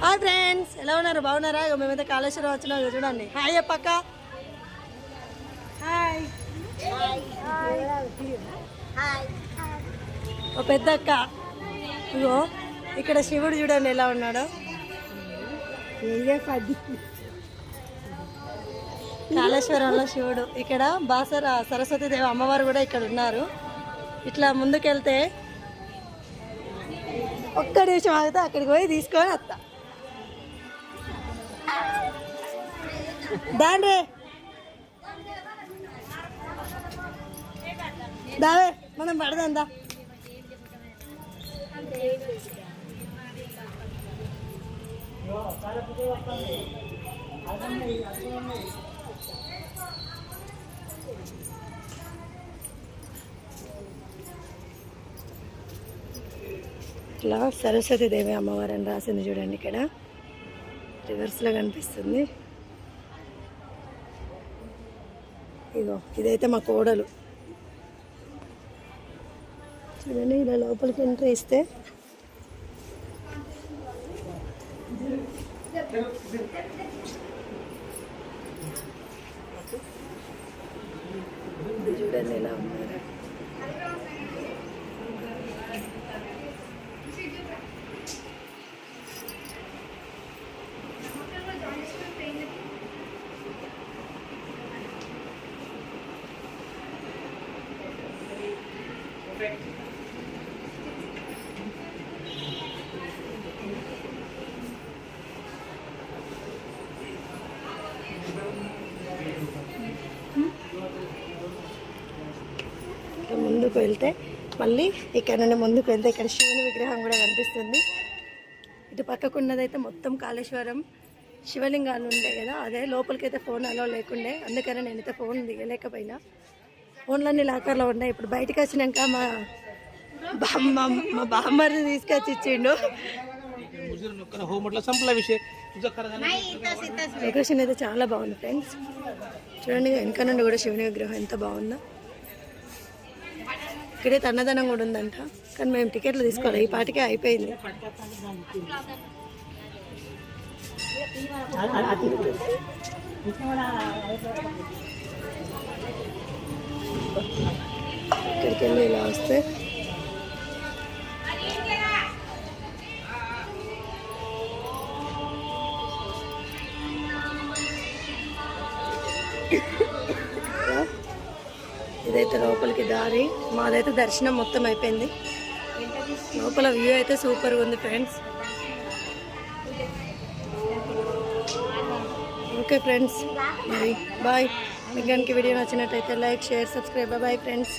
Hi friends, ఎలా ఉన్నారు? బాగున్నారా? మేమైతే కాళేశ్వరం వచ్చినా చూడండి. హాయ్ చెప్పక్క. హాయ్ ఓ పెద్ద అక్క. ఇగో ఇక్కడ శివుడు చూడండి ఎలా ఉన్నాడో. కాళేశ్వరంలో శివుడు, ఇక్కడ బాసర సరస్వతీదేవి అమ్మవారు కూడా ఇక్కడ ఉన్నారు. ఇట్లా ముందుకెళ్తే ఒక్క నిమిషం ఆగితే అక్కడికి పోయి తీసుకొని వస్తా. దాండే దావే మనం పడదందా. ఇట్లా సరస్వతీదేవి అమ్మవారు అని రాసింది చూడండి. ఇక్కడ రివర్స్లో కనిపిస్తుంది. ఇగో ఇదైతే మా కోడలు చూడండి. ఇలా లోపలికి ఎంట్రీ ఇస్తే చూడండి ఎలా ఉన్నారు. ముందుకు వెళ్తే మళ్ళీ ఇక్కడ నుండి ముందుకు వెళ్తే ఇక్కడ శివుని విగ్రహం కూడా కనిపిస్తుంది. ఇటు పక్కకు ఉన్నదైతే మొత్తం కాళేశ్వరం శివలింగాలు ఉంటాయి కదా, అదే లోపలికైతే ఫోన్ అలో లేకుండే, అందుకని నేనైతే ఫోన్ దిగలేకపోయినా. ఫోన్లన్నీ లాకర్లో ఉన్నాయి. ఇప్పుడు బయటకు వచ్చినాక మా బామ్మర్ని తీసుకొచ్చి ఇచ్చిండు. డెకరేషన్ అయితే చాలా బాగుంది ఫ్రెండ్స్. చూడండి వెనక నుండి కూడా శివుని విగ్రహం ఎంత బాగుందో. ఇక్కడైతే అన్నదానం కూడా ఉందంట, కానీ మేము టికెట్లు తీసుకోవాలి, ఈ పాటికే అయిపోయింది. ఇక్కడికి వెళ్ళి ఇలా వస్తే ఇదైతే లోపలికి దారి. మాదైతే దర్శనం మొత్తం అయిపోయింది. లోపల వ్యూ అయితే సూపర్గా ఉంది ఫ్రెండ్స్. ఓకే ఫ్రెండ్స్, మరి బాయ్. మీకు కనుక వీడియో నచ్చినట్టయితే like, share, subscribe. Bye friends.